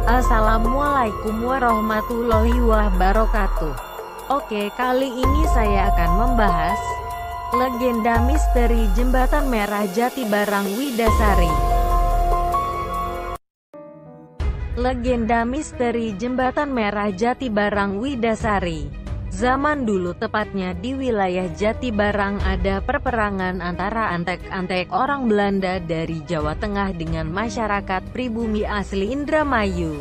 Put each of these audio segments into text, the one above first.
Assalamualaikum warahmatullahi wabarakatuh. Oke, kali ini saya akan membahas legenda misteri Jembatan Merah Jatibarang Widasari. Legenda misteri Jembatan Merah Jatibarang Widasari. Zaman dulu, tepatnya di wilayah Jatibarang, ada perperangan antara antek-antek orang Belanda dari Jawa Tengah dengan masyarakat pribumi asli Indramayu.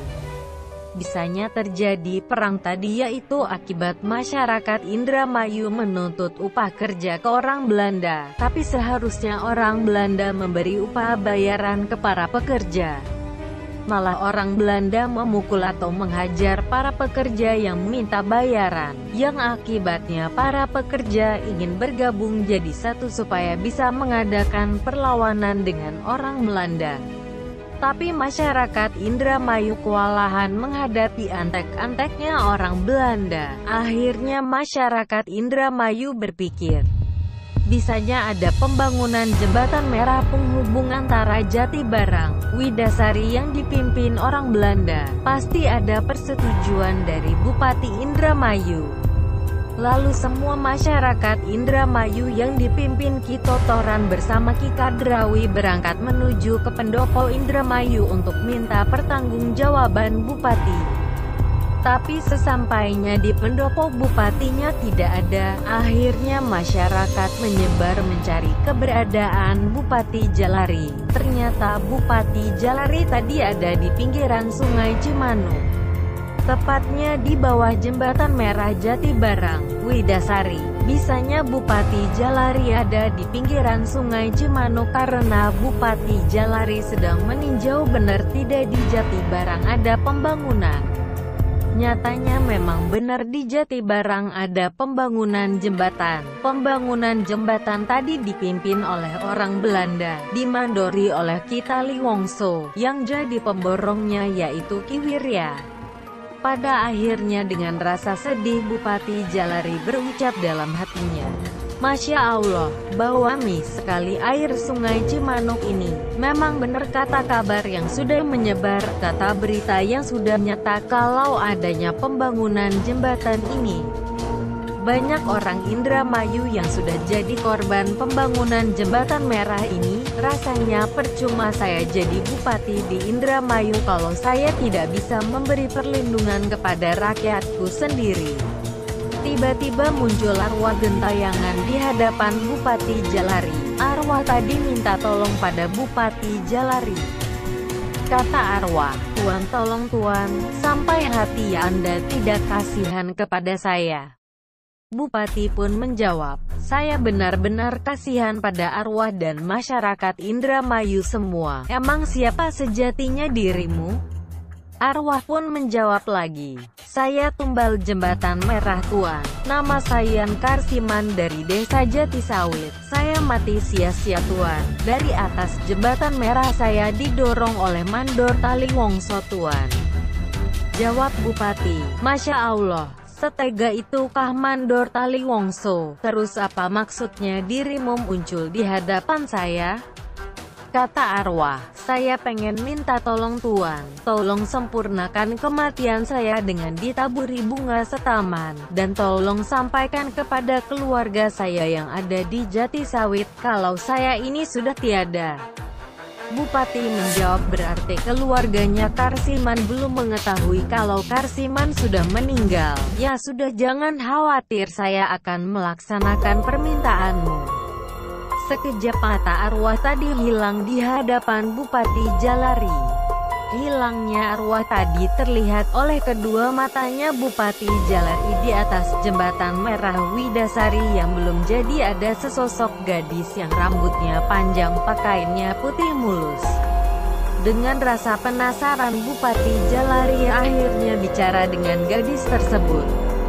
Bisanya terjadi perang tadi yaitu akibat masyarakat Indramayu menuntut upah kerja ke orang Belanda, tapi seharusnya orang Belanda memberi upah bayaran ke para pekerja. Malah orang Belanda memukul atau menghajar para pekerja yang minta bayaran, yang akibatnya para pekerja ingin bergabung jadi satu supaya bisa mengadakan perlawanan dengan orang Belanda. Tapi masyarakat Indramayu kewalahan menghadapi antek-anteknya orang Belanda. Akhirnya masyarakat Indramayu berpikir, bisanya ada pembangunan jembatan merah penghubung antara Jatibarang, Widasari yang dipimpin orang Belanda. Pasti ada persetujuan dari Bupati Indramayu. Lalu semua masyarakat Indramayu yang dipimpin Ki Totoran bersama Ki Kadrawi berangkat menuju ke Pendopo Indramayu untuk minta pertanggungjawaban Bupati. Tapi sesampainya di pendopo bupatinya tidak ada. Akhirnya masyarakat menyebar mencari keberadaan Bupati Jalari. Ternyata Bupati Jalari tadi ada di pinggiran Sungai Cimanuk, tepatnya di bawah Jembatan Merah Jatibarang, Widasari. Bisanya Bupati Jalari ada di pinggiran Sungai Cimanuk karena Bupati Jalari sedang meninjau benar tidak di Jatibarang ada pembangunan. Nyatanya memang benar di Jatibarang ada pembangunan jembatan. Pembangunan jembatan tadi dipimpin oleh orang Belanda, dimandori oleh Ki Taliwongso, yang jadi pemborongnya yaitu Ki Wirya. Pada akhirnya dengan rasa sedih Bupati Jalari berucap dalam hatinya, Masya Allah, bawami sekali air Sungai Cimanuk ini. Memang benar kata kabar yang sudah menyebar, kata berita yang sudah nyata kalau adanya pembangunan jembatan ini. Banyak orang Indramayu yang sudah jadi korban pembangunan jembatan merah ini. Rasanya percuma saya jadi bupati di Indramayu kalau saya tidak bisa memberi perlindungan kepada rakyatku sendiri. Tiba-tiba muncul arwah gentayangan di hadapan Bupati Jalari. Arwah tadi minta tolong pada Bupati Jalari. Kata arwah, "Tuan, tolong Tuan, sampai hati Anda tidak kasihan kepada saya." Bupati pun menjawab, "Saya benar-benar kasihan pada arwah dan masyarakat Indramayu semua. Emang siapa sejatinya dirimu?" Arwah pun menjawab lagi, "Saya tumbal jembatan merah Tuan. Nama saya Karsiman dari desa Jatisawit. Saya mati sia-sia Tuan. Dari atas jembatan merah saya didorong oleh Mandor Taliwongso Tuan." Jawab Bupati, "Masya Allah, setega itukah Mandor Taliwongso? Terus apa maksudnya dirimu muncul di hadapan saya?" Kata arwah, "Saya pengen minta tolong Tuan, tolong sempurnakan kematian saya dengan ditaburi bunga setaman, dan tolong sampaikan kepada keluarga saya yang ada di Jatisawit kalau saya ini sudah tiada." Bupati menjawab, "Berarti keluarganya Karsiman belum mengetahui kalau Karsiman sudah meninggal. Ya sudah, jangan khawatir, saya akan melaksanakan permintaanmu." Sekejap mata arwah tadi hilang di hadapan Bupati Jalari. Hilangnya arwah tadi terlihat oleh kedua matanya Bupati Jalari di atas jembatan merah Widasari yang belum jadi ada sesosok gadis yang rambutnya panjang, pakaiannya putih mulus. Dengan rasa penasaran Bupati Jalari akhirnya bicara dengan gadis tersebut.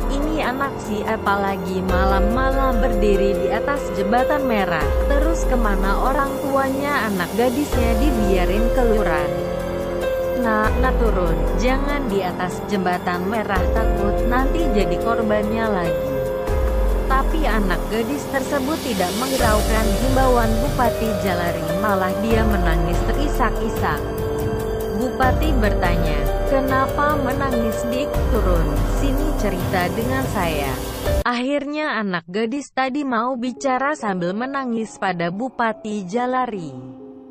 "Ini anak siapa lagi malam-malam berdiri di atas jembatan merah? Terus kemana orang tuanya anak gadisnya dibiarin keluar? Nak turun, jangan di atas jembatan merah, takut nanti jadi korbannya lagi." Tapi anak gadis tersebut tidak menghiraukan himbauan Bupati Jalari, malah dia menangis terisak-isak. Bupati bertanya, "Kenapa menangis Dik? Turun sini cerita dengan saya." Akhirnya anak gadis tadi mau bicara sambil menangis pada Bupati Jalari.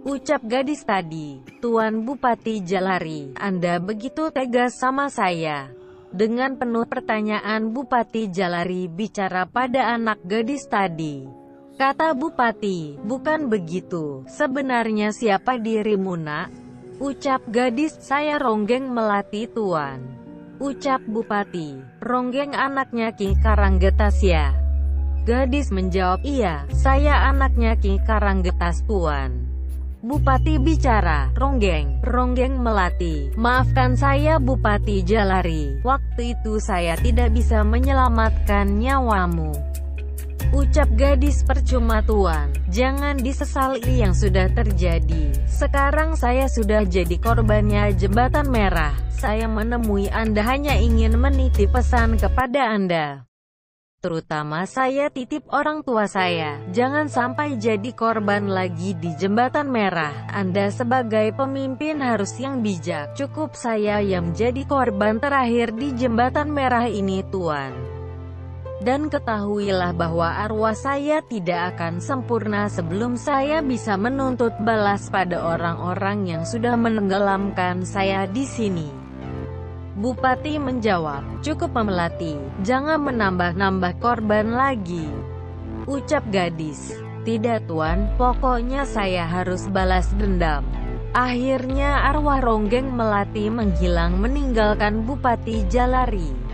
Ucap gadis tadi, "Tuan Bupati Jalari, Anda begitu tegas sama saya." Dengan penuh pertanyaan Bupati Jalari bicara pada anak gadis tadi. Kata Bupati, "Bukan begitu, sebenarnya siapa dirimu nak?" Ucap gadis, "Saya Ronggeng Melati Tuan." Ucap Bupati, "Ronggeng anaknya Ki Karanggetas ya?" Gadis menjawab, "Iya, saya anaknya Ki Karanggetas Tuan." Bupati bicara, Ronggeng Melati, maafkan saya Bupati Jalari, waktu itu saya tidak bisa menyelamatkan nyawamu." Ucap gadis, "Percuma Tuan, jangan disesali yang sudah terjadi. Sekarang saya sudah jadi korbannya Jembatan Merah. Saya menemui Anda hanya ingin menitip pesan kepada Anda. Terutama saya titip orang tua saya, jangan sampai jadi korban lagi di Jembatan Merah. Anda sebagai pemimpin harus yang bijak. Cukup saya yang jadi korban terakhir di Jembatan Merah ini Tuan. Dan ketahuilah bahwa arwah saya tidak akan sempurna sebelum saya bisa menuntut balas pada orang-orang yang sudah menenggelamkan saya di sini." Bupati menjawab, "Cukup Melati, jangan menambah-nambah korban lagi." Ucap gadis, "Tidak Tuan, pokoknya saya harus balas dendam." Akhirnya arwah Ronggeng Melati menghilang meninggalkan Bupati Jalari.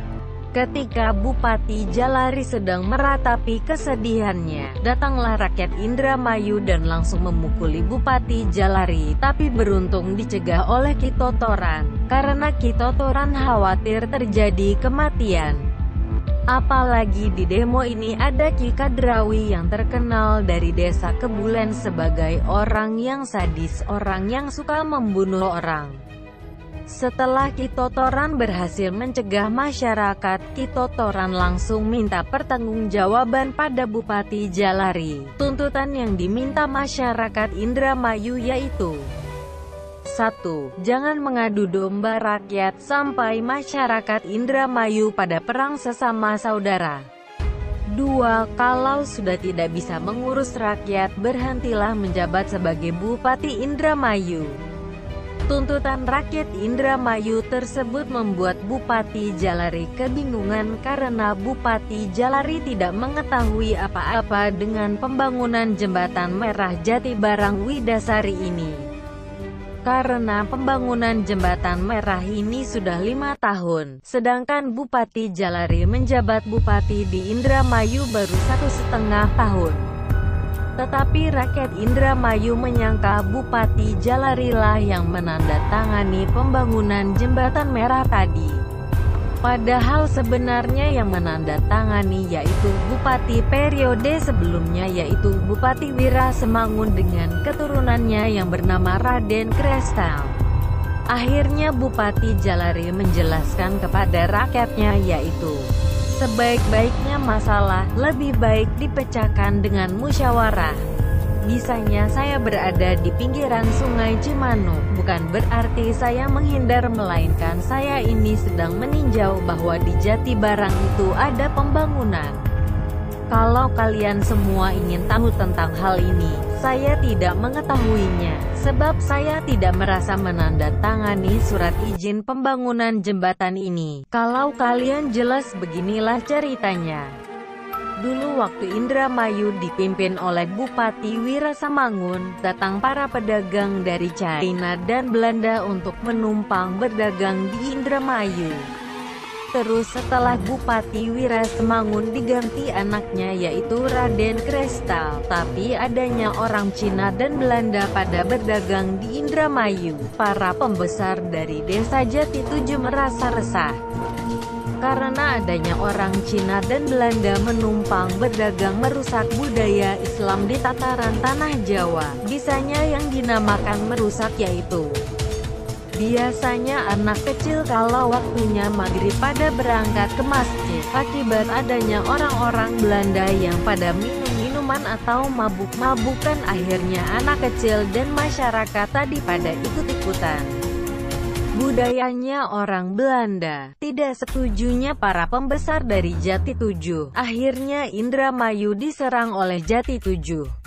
Ketika Bupati Jalari sedang meratapi kesedihannya, datanglah rakyat Indramayu dan langsung memukuli Bupati Jalari, tapi beruntung dicegah oleh Ki Totoran, karena Ki Totoran khawatir terjadi kematian. Apalagi di demo ini ada Ki Kadrawi yang terkenal dari desa Kebulen sebagai orang yang sadis, orang yang suka membunuh orang. Setelah Ki Totoran berhasil mencegah masyarakat, Ki Totoran langsung minta pertanggungjawaban pada Bupati Jalari. Tuntutan yang diminta masyarakat Indramayu yaitu 1. Jangan mengadu domba rakyat sampai masyarakat Indramayu pada perang sesama saudara. 2. Kalau sudah tidak bisa mengurus rakyat, berhentilah menjabat sebagai Bupati Indramayu. Tuntutan rakyat Indramayu tersebut membuat Bupati Jalari kebingungan karena Bupati Jalari tidak mengetahui apa-apa dengan pembangunan Jembatan Merah Jatibarang Widasari ini. Karena pembangunan Jembatan Merah ini sudah 5 tahun, sedangkan Bupati Jalari menjabat Bupati di Indramayu baru 1,5 tahun. Tetapi rakyat Indramayu menyangka Bupati Jalari lah yang menandatangani pembangunan Jembatan Merah tadi. Padahal sebenarnya yang menandatangani yaitu Bupati periode sebelumnya yaitu Bupati Wirasemangun dengan keturunannya yang bernama Raden Krestal. Akhirnya Bupati Jalari menjelaskan kepada rakyatnya yaitu, sebaik-baiknya masalah, lebih baik dipecahkan dengan musyawarah. Bisanya saya berada di pinggiran Sungai Cimanuk, bukan berarti saya menghindar melainkan saya ini sedang meninjau bahwa di Jatibarang itu ada pembangunan. Kalau kalian semua ingin tahu tentang hal ini, saya tidak mengetahuinya, sebab saya tidak merasa menandatangani surat izin pembangunan jembatan ini. Kalau kalian jelas beginilah ceritanya. Dulu waktu Indramayu dipimpin oleh Bupati Wirasemangun, datang para pedagang dari China dan Belanda untuk menumpang berdagang di Indramayu. Terus setelah Bupati Wirasemangun diganti anaknya yaitu Raden Krestal, tapi adanya orang Cina dan Belanda pada berdagang di Indramayu, para pembesar dari desa Jatitujuh merasa resah. Karena adanya orang Cina dan Belanda menumpang berdagang merusak budaya Islam di tataran tanah Jawa, bisanya yang dinamakan merusak yaitu biasanya anak kecil kalau waktunya maghrib pada berangkat ke masjid, akibat adanya orang-orang Belanda yang pada minum-minuman atau mabuk-mabukan, akhirnya anak kecil dan masyarakat tadi pada ikut-ikutan. budayanya orang Belanda. Tidak setujunya para pembesar dari Jati 7, akhirnya Indramayu diserang oleh Jati 7.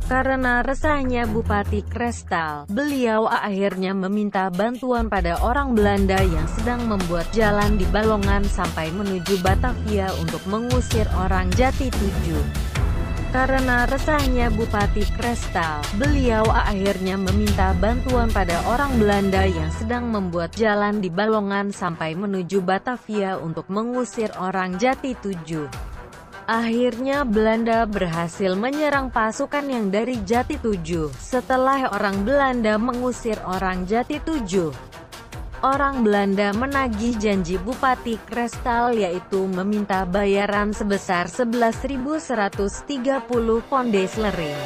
Karena resahnya Bupati Krestal, beliau akhirnya meminta bantuan pada orang Belanda yang sedang membuat jalan di Balongan sampai menuju Batavia untuk mengusir orang Jati 7. Karena resahnya Bupati Krestal, beliau akhirnya meminta bantuan pada orang Belanda yang sedang membuat jalan di Balongan sampai menuju Batavia untuk mengusir orang Jati 7. Akhirnya Belanda berhasil menyerang pasukan yang dari Jati 7. Setelah orang Belanda mengusir orang Jati 7, orang Belanda menagih janji Bupati Krestal yaitu meminta bayaran sebesar 11.130 pounds sterling.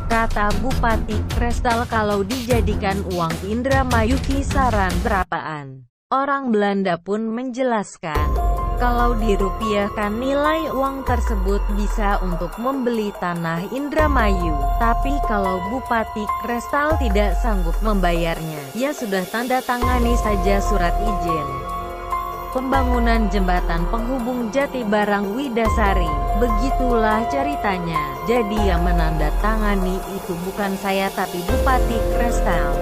Kata Bupati Krestal kalau dijadikan uang Indramayu kisaran berapaan. Orang Belanda pun menjelaskan, kalau dirupiahkan nilai uang tersebut bisa untuk membeli tanah Indramayu. Tapi kalau Bupati Krestal tidak sanggup membayarnya, ya sudah tanda tangani saja surat izin pembangunan jembatan penghubung Jati Barang Widasari. Begitulah ceritanya. Jadi yang menandatangani itu bukan saya tapi Bupati Krestal.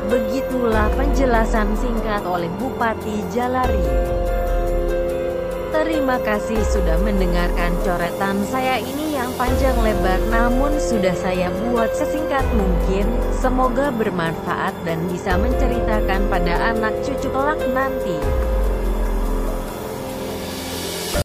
Begitulah penjelasan singkat oleh Bupati Jalari. Terima kasih sudah mendengarkan coretan saya ini yang panjang lebar namun sudah saya buat sesingkat mungkin. Semoga bermanfaat dan bisa menceritakan pada anak cucu kelak nanti.